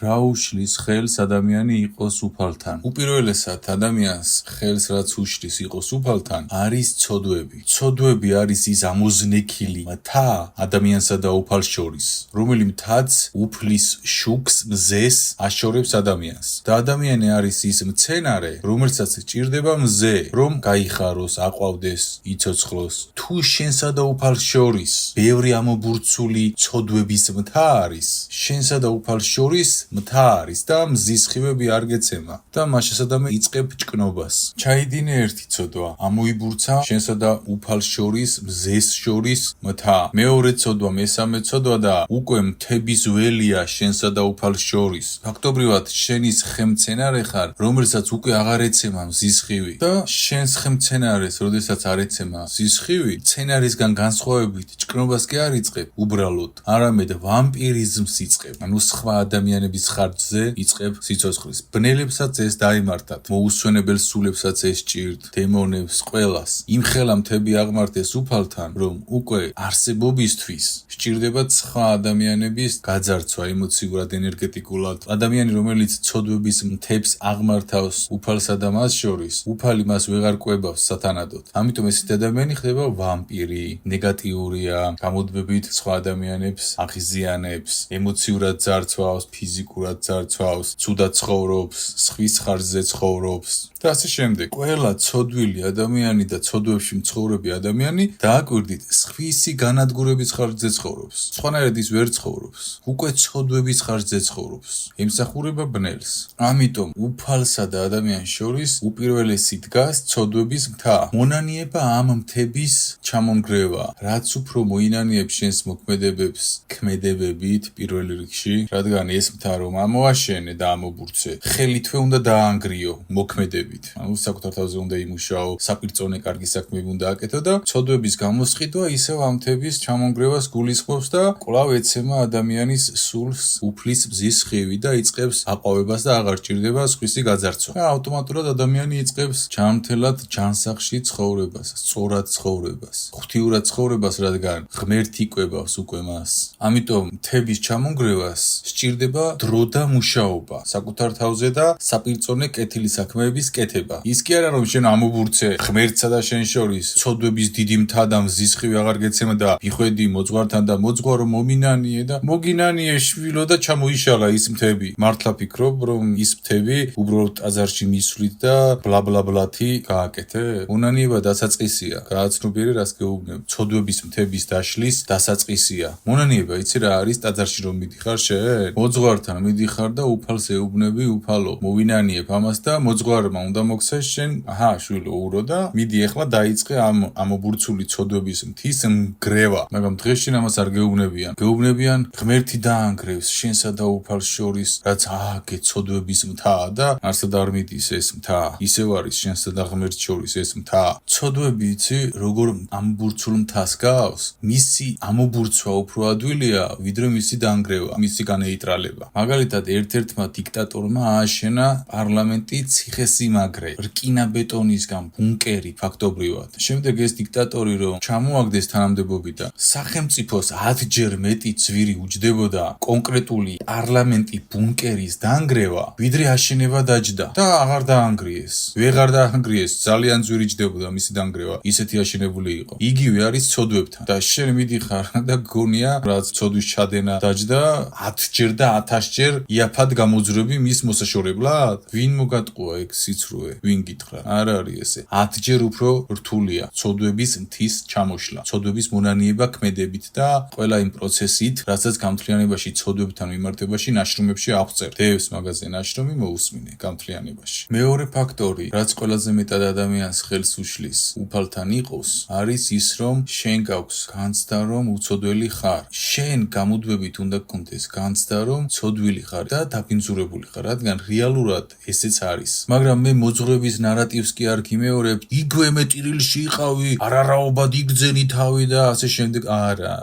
რა უშლის ხელს ადამიანი იყოს უფალთან. უპირველესად ადამიანს ხელს რაც უშლის იყოს უფალთან არის ცოდვები. ცოდვები არის ის ამოზნექილი მთა ადამიანსა და უფალს შორის, რომელი მთაც უფლის შუქს მზეს აშორებს ადამიანს. და ადამიანი არის ის მცენარე, რომელსაც ჭირდება მზე, რომ გაიხაროს, აყვავდეს, იცოცხლოს. თუ შენსა და უფალს შორის ბევრი ამობურცული ცოდვების მთა არის, შენსა და უფალს შორის მთა არის და მზის ხივები არ გეცემა და მაშინ ადამიანი იწყებ ჭკნობას. ჩაიდინე ერთი ცოდვა, ამოიბურცა შენსა და უფალს შორის, მზეს შორის მთა. მეორე ცოდვა, მესამე ცოდვა და უკვე მთების ველია შენსა და უფალს შორის. ფაქტობრივად შენის ხემცენარე ხარ, რომელსაც უკვე აღარ ეცემა მზის ხივი და შენს ხემცენარეს, როდესაც არ ეცემა მზის ხივი, მცენარისგან განსხვავებით ჭკნობას კი არ იწყებ უბრალოდ, არამედ ვამპირიზმს იწყებ. ანუ სხვა ადამიანების ხარჯზე იწყებ სიცოცხლის. ბნელებსაც ეს დაიმართათ, მოუსვენებელ სულებსაც ეს ჭირთ, დემონებს, ყველას. იმხელა მთები აღმართეს უფალთან, რომ უკვე არსებობისთვის სჭირდებათ სხვა ადამიანების გაძარცვა ემოციურად, ენერგეტიკულად. ადამიანი, რომელიც ცოდვების მთებს აღმართავს უფალსა და მას შორის, უფალი მას ვეღარ კვებავს სათანადოდ. ამიტომ ესეთი ადამიანი ხდება ვამპირი, ნეგატიურია, გამუდმებით სხვა ადამიანებს აღიზიანებს, ემოციურად ძარცვავს, ფიზიკურად ძარცვავს, ცუდად ცხოვრობს, სხვის ხარჯზე ცხოვრობს და ასე შემდეგ. ყველა ცოდვილი ადამიანი და ცოდვებში მცხოვრები ადამიანი დააკვირდით სხვისი განადგურების ხარჯზე ცხოვრობს. სხვანაირად ის ვერ ცხოვრობს. უკვე ცოდვების ხარჯზე ცხოვრობს. ემსახურება ბნელს. ამიტომ უფალსა და ადამიანს შორის უპირველესი დგას ცოდვების მთა. მონანიება ამ მთების ჩამონგრევა, რაც უფრო მოინანიებს შენს მოქმედებებს ქმედებებით პირველ რიგში, რადგან ეს მთა რომ ამოაშენე და ამობურცე, ხელითვე უნდა დაანგრიო მოქმედებით. ანუ საკუთარ თავზე უნდა იმუშაო, საპირწონე კარგი საქმეები უნდა აკეთო და ცოდვების გამოსყიდვა ისევ ამ მთების ჩამონგრევას გულისხმობს და კვლავ ეცემა ადამიანის სულს უფლის მზის ხივი და იწყებს აყვავებას და აღარ ჭირდება სხვისი გაძარცვა. და ავტომატურად ადამიანი იწყებს ჯანმრთელად ჯანსაღში ცხოვრებას, სწორად ცხოვრებას, ღვთიურად ცხოვრებას, რადგან ღმერთი კვებავს უკვე მას. ამიტომ მთების ჩამონგრევას სჭირდება დრო და მუშაობა, საკუთარ თავზე და საპირწონე კეთილი საქმეების კეთება. ის კი არა რომ შენ ამობურცე ღმერთსა და შენ შორის ცოდვების დიდი მთა და მზის ხივი აღარ გეცემა და მიხვედი მოძღვართან და მოძღვარო მომინანიე და მოგინანიე შვილო და ჩამოიშალა ის მთები. მართლა ფიქრობ რომ ის მთები უბრალოდ ტაძარში მისვლით და ბლაბლაბლათი გააკეთე? მონანიება დასაწყისია. გააცნობიერე რას გეუბნებ. ცოდვების მთების დაშლის დასაწყისია. მონანიება იცი რა არის? ტაძარში რომ მიდიხარ შენ? მოძღვართან მიდიხარ და უფალს ეუბნები, უფალო, მოვინანიებ ამას და მოძღვარმა უნდა მოგცეს შენ, აჰა, შვილო, ურო და მიდი ახლა დაიწყე ამ ამობურცული ცოდვების მთის მგრევა. მაგრამ დღეში ამას არ გეუბნებიან. გეუბნებიან ღმერთი დაანგრევს შენსა და უფალს შორის, რაც ააგე ცოდვების მთა და არსად არ მიდის ეს მთა. ისევ არის შენსა და ღმერთს შორის ეს მთა. ცოდვები იცი როგორ ამობურცულ მთას გავს? მისი ამობურცვა უფრო ადვილია, ვიდრე მისი დანგრევა, მისი განეიტრალება. მაგალითად, ერთ-ერთმა დიქტატორმა ააშენა პარლამენტი ციხესიმაგრე, რკინაბეტონისგან ბუნკერი ფაქტობრივად. შემდეგ ეს დიქტატორი რომ ჩამოაგდეს თანამდებობიდან, სახელმწიფოს 10-ჯერ მეტი ძვირი უჯდებოდა კონკრეტული პარლამენტი ბუნკერის დანგრევა, ვიდრე აშენება დაჯდა და აღარ დაანგრიეს. ვეღარ დაანგრიეს, ძალიან ძვირი ჯდებოდა მისი დანგრევა, ისეთი აშენებული იყო. იგივე არის ცოდვებთან. და შენ მიდიხარ და გონია, რაც ცოდვის ჩადენა დაჯდა 10-ჯერ და 1000-ჯერ იაფად გამოძვრები მის მოსაშორებლად? ვინ მოგატყუა ეგ სიცრუე? ვინ გითხრა? არ არის ესე. 10-ჯერ უფრო რთულია ცოდვების მთის ჩამოშლა, ცოდვების მონანიება ქმედებით და ყველა იმ პროცესით, რასაც გამთლიანებაში ცოდვებთან მიმართებაში ნაშრომებში აღწერ. დევს მაგაზე ნაშრომი მოусმინე გამთლიანებაში. მეორე ფაქტორი, რაც ყველაზე მეტად ადამიანს ხელს უშლის უფალთან იყოს, არის ის, რომ შენ გაქვს განცდა, რომ უცოდველი ხარ. შენ გამუდმებით უნდა გქონდეს განცდა, რომ ცოდვილი ხარ და დაბინძურებული ხარ, რადგან რეალურად ესეც არის. მაგრამ მე მოძღვრების ნარატივს კი არ გიმეორებ, იგვე მე ტირილში იყავი, არარაობად იგძენი თავი და ასე შემდეგ. არა.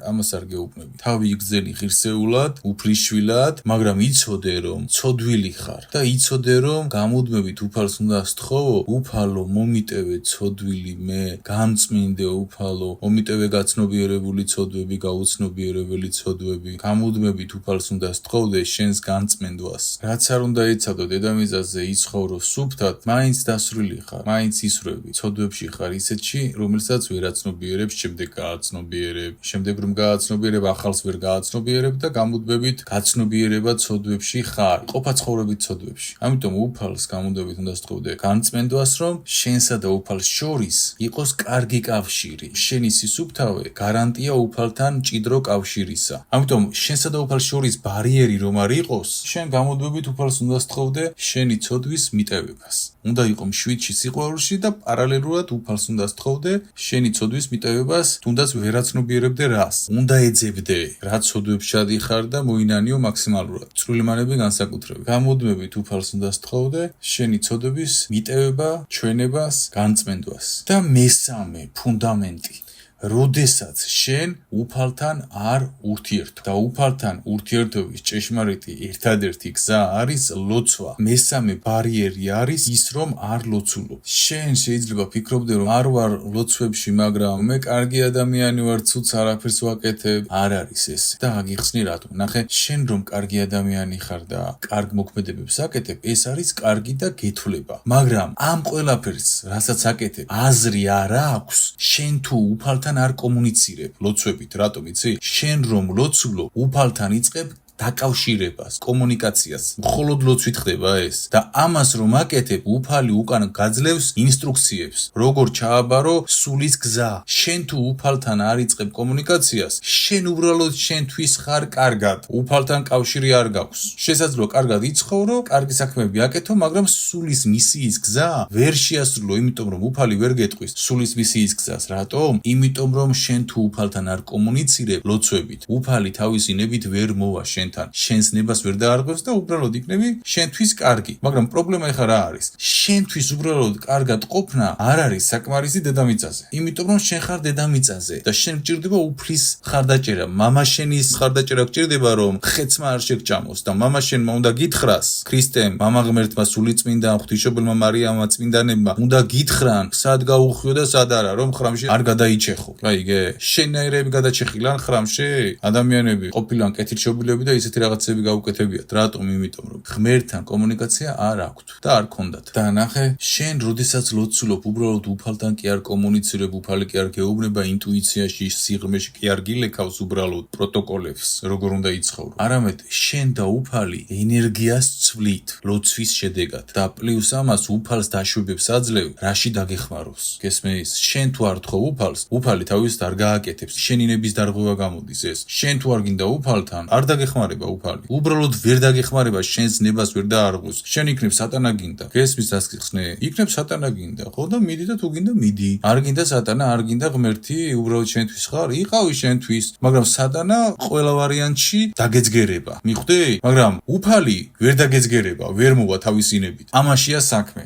ამას არ გეუბნები. თავი იგძენი ღირსეულად, უფლისშვილად, მაგრამ იცოდე რომ ცოდვილი ხარ და იცოდე რომ გამუდმებით უფალს უნდა სთხოვო, უფალო მომიტევე ცოდვილი მე, გამწმინდე უფალო, მომიტევე გაცნობიერებული ცოდვები, გაუცნობიერებელი ცოდვები, გამუდმებით უფალს უნდა სთხოვდე შენს განწმენდვას. რაც არ უნდა იცოდო დედამიწაზე იცხოვრო სუფთად, მაინც დასრული ხარ, მაინც ისრვები, ცოდვებში ხარ ისეთში, რომელსაც ვერ აცნობიერებ, შემდეგ გააცნობიერებ, შემდეგ რომ გააცნობიერებ, ახალს ვერ გააცნობიერებ და გამუდმებით გაცნობიერება ცოდვებში ხარ. ყოფა ცხოვრებით ცოდვებში. ამიტომ უფალს გამუდმებით უნდა სთხოვდე განწმენდვას, რომ შენსა და უფალს შორის იყოს კარგი კავშირი. შენი სისუფთავე გარანტია უფალთან მჭიდრო კავშირისა. ამიტომ შენსა და უფალს შორის ბარიერი რომ არ იყოს, შენ გამუდმებით უფალს უნდა სთხოვდე შენი ცოდვის მიტევებას. უნდა იყო მშვიდში სიყვარულში და პარალელურად უფალს უნდა სთხოვდე შენი ცოდვის მიტევებას, თუნდაც ვერაცნობიერებდე რას. უნდა ეძებდე, რა ცოდვებში ადიხარ და მოინანიო მაქსიმალურად. წვრილმანები განსაკუთრებით. გამუდმებით უფალს უნდა სთხოვდე შენი ცოდვების მიტევება, ჩვენებას, განწმენდვას. და მესამე ფუნდამენტი, როდესაც შენ უფალთან არ ურთიერთობ და უფალთან ურთიერთობის ჭეშმარიტი ერთადერთი გზა არის ლოცვა. მესამე ბარიერი არის ის, რომ არ ლოცულობ. შენ შეიძლება ფიქრობდე, რომ არ ვარ ლოცვებში, მაგრამ მე კარგი ადამიანი ვარ, ცუც არაფერს ვაკეთებ. არ არის ეს. და აგიხსნი რატომ. ნახე, შენ რომ კარგი ადამიანი ხარ და კარგ მოქმედებებს აკეთებ, ეს არის კარგი და გეთვლება. მაგრამ ამ ყველაფერს, რასაც აკეთებ, აზრი არ აქვს, შენ თუ უფალთან არ კომუნიცირებ ლოცვებით, რატომ იცი? შენ რომ ლოცულობ, უფალთან იწყებ დაკავშირებას, კომუნიკაციას. მხოლოდ ლოცვით ხდება ეს. და ამას რომ აკეთებ, უფალი უკან გაძლევს ინსტრუქციებს, როგორ ჩააბარო სულის გზა. შენ თუ უფალთან არ იწყებ კომუნიკაციას, შენ უბრალოდ შენთვის ხარ კარგად. უფალთან კავშირი არ გაქვს. შესაძლოა კარგად იცხოვრო, კარგი საქმეები აკეთო, მაგრამ სულის მისიის გზა ვერ შეასრულო, იმიტომ რომ უფალი ვერ გეტყვის სულის მისიის გზას. რატომ? იმიტომ რომ შენ თუ უფალთან არ კომუნიცირებ ლოცვებით, უფალი თავისი ნებით ვერ მოვა შენთან. შენს ნებას ვერ დაარღვევს და უბრალოდ იქნები შენთვის კარგი. მაგრამ პრობლემა ეხლა რა არის? შენთვის უბრალოდ კარგად ყოფნა არ არის საკმარისი დედამიწაზე. იმიტომ რომ შენ ხარ დედამიწაზე და შენ გჭირდება უფლის ხარდაჭერა. მამა შენის ხარდაჭერა გჭირდება, რომ ხეცმა არ შეგჭამოს და მამა შენმა უნდა გითხრას, ქრისტემ, მამა ღმერთმა, სულიწმინდა ღვთისმშობელმა მარიამმა, წმინდანებმა უნდა გითხრან, სად გაუხვიო და სად არა, რომ ხრამში არ გადაიჩეხო. გაიგე? შენაირები გადაჩეხილან ხრამში, ადამიანები ყოფილან კეთილშობილები და ისეთი რაღაცები გაუკეთებიათ. რატომ? იმიტომ რომ ღმერთთან კომუნიკაცია არ აქვთ და არ ქონდათ. და ნახე, შენ როდესაც ლოცულობ, უბრალოდ უფალთან კი არ კომუნიცირებ, უფალი კი არ გეუბნება ინტუიციაში, სიღრმეში კი არ გილექავს უბრალოდ პროტოკოლებს, როგორ უნდა იცხოვრო. არამედ შენ და უფალი ენერგიას ცვლით ლოცვის შედეგად და პლუს ამას უფალს დაშვებებს აძლევ, რაში დაგეხმაროს. გესმის? შენ თუ არ თხოვ უფალს, უფალი თავის არ გააკეთებს. შენი ნების დარღვევა გამოდის ეს. შენ თუ არ გინდა უფალთან, არ დაგეხმარება უფალი. უბრალოდ ვერ დაგეხმარება, შენს ნებას ვერ დაარღვევს. შენ იქნებ სატანა გინდა. გესმის რას გიხსნე? იქნებ სატანა გინდა. ხო და მიდი და თუ გინდა მიდი. არ გინდა სატანა, არ გინდა ღმერთი, უბრალოდ შენთვის ხარ, იყავი შენთვის. მაგრამ სატანა ყველა ვარიანტში დაგეძგერება. მიხვდი? მაგრამ უფალი ვერ დაგეძგერება, ვერ მოვა თავისი ნებით. ამაშია საქმე.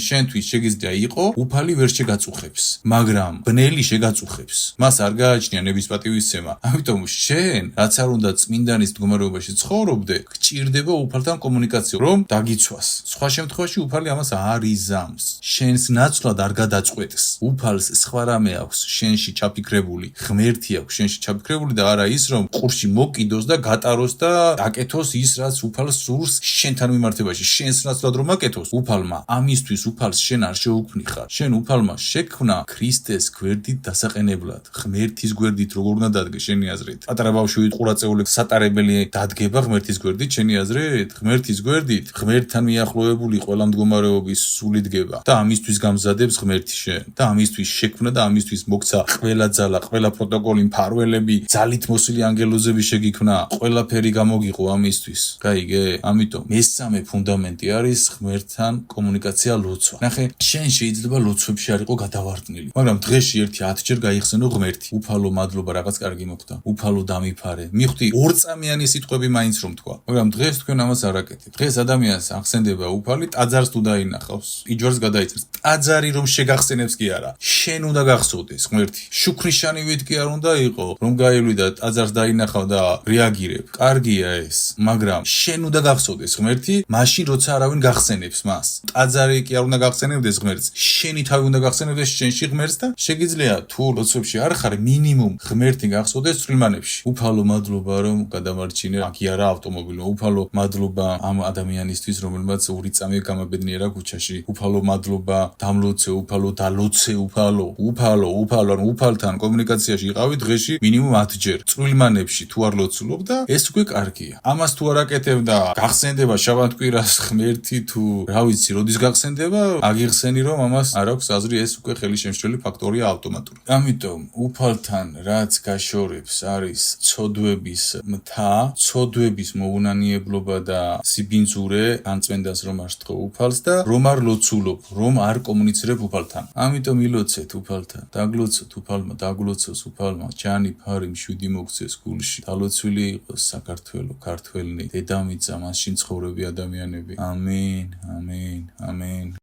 შენთვის შეგიძლია იყო, უფალი ვერ შეგაწუხებს, მაგრამ ბნელი შეგაწუხებს. მას არ გააჩნია ნების პატივისცემა. ამიტომ შენ, რაც არ უნდა წმინდანის მდგომარეობაში ცხოვრობდე, გჭირდება უფალთან კომუნიკაცია, რომ დაგიცვას. სხვა შემთხვევაში უფალი ამას არ იზამს. შენს ნაცვლად არ გადაწყვეტს. უფალს სხვა რამე აქვს შენში ჩაფიქრებული, ღმერთი აქვს შენში ჩაფიქრებული და არა ის, რომ ყურში მოკიდოს და გატაროს და აკეთოს ის, რაც უფალს სურს შენთან მიმართებაში. შენს ნაცვლად რომ აკეთოს, უფალმა ამისთვის უფალს შენ არ შეუქმნიხარ. შენ უფალმა შექმნა ქრისტეს გვერდით დასაყენებლად. ღმერთის გვერდით როგორ უნდა დადგე შენი აზრით? პატარა ბავშვი ყურაწეული სატარებელი დადგება ღმერთის გვერდით შენი აზრით? ღმერთის გვერდით ღმერთთან მიახლოებული ყველა მდგომარეობის სული დგება და ამისთვის გამზადებს ღმერთი შენ და ამისთვის შექმნა და ამისთვის მოგცა ყველა ძალა, ყველა პროტოკოლი, მფარველები, ძალით მოსილი ანგელოზები შეგიქმნა, ყველაფერი გამოგიყო ამისთვის. გაიგე? ამიტომ მესამე ფუნდამენტი არის ღმერთთან კომუნიკაცია, ლოცვა. ნახე, შენ შეიძლება ლოცვებში არ იყო გადავარდნილი, მაგრამ დღეში 1-10 გაიხსენო ღმერთი. უფალო, მადლობა, რაღაც კარგი მოხდა. უფალო, დამიფარე. მიხვდი, ორწამიანი სიტყვები მაინც რომ თქვა, მაგრამ დღეს თქვენ ამას არ აკეთებთ. დღეს ადამიანს ახსენდება უფალი, ტაძარს თუ დაინახავს, იჯვარს გადაიწერს. ტაძარი რომ შეგახსენებს კი არა, შენ უნდა გახსოვდეს ღმერთი. შუქრიშანივით კი არ უნდა იყო, რომ გაივლი და ტაძარს დაინახავ და რეაგირებ. კარგია ეს, მაგრამ შენ უნდა გახსოვდეს ღმერთი, მაშინ როცა არავინ გახსენებს მას. ტაძარი კი არ უნდა გახსენებდეს ღმერთს, შენი თავი უნდა გახსენებდეს შენში ღმერთს და შეგიძლია თუ ლოცვებში არ ხარ, მინიმუმ ღმერთი გახსოვდეს წვრილმანებში. უფალო, მადლობა რომ გადამარჩი ჩინე აქ არა ავტომობილო უფალო მადლობა ამ ადამიანისთვის რომელმაც ორი წამი გამაბედნიერა ქუჩაში უფალო მადლობა დამლოცე უფალო დალოცე უფალო ან უფალთან კომუნიკაციაში იყავი დღეში მინიმუმ 10 ჯერ წვრილმანებში თუ არ ლოცულობ და ეს უკვე კარგია ამას თუ არ აკეთებ და გახსენდება შაბათკვირას ღმერთი თუ რა ვიცი როდის გახსენდება აგიხსენი რომ ამას არ აქვს აზრი ეს უკვე ხელი შემშლელი ფაქტორია ავტომატურად ამიტომ უფალთან რაც გაშორებს არის ცოდვების მთა ცოდვების მოუნანიებლობა და სიბინძურე განწმენდას რომ არ შთხოვ უფალს და რომ არ ლოცულობ რომ არ კომუნიცირებ უფალთან ამიტომ ილოცეთ უფალთან დაგლოცოთ უფალმა დაგლოცოს უფალმა ჯანი ფარი მშვიდი მოგცეს გულში დალოცვილი იყოს საქართველო ქართველნი დედამიწა მასში მცხოვრები ადამიანები ამინ ამინ ამინ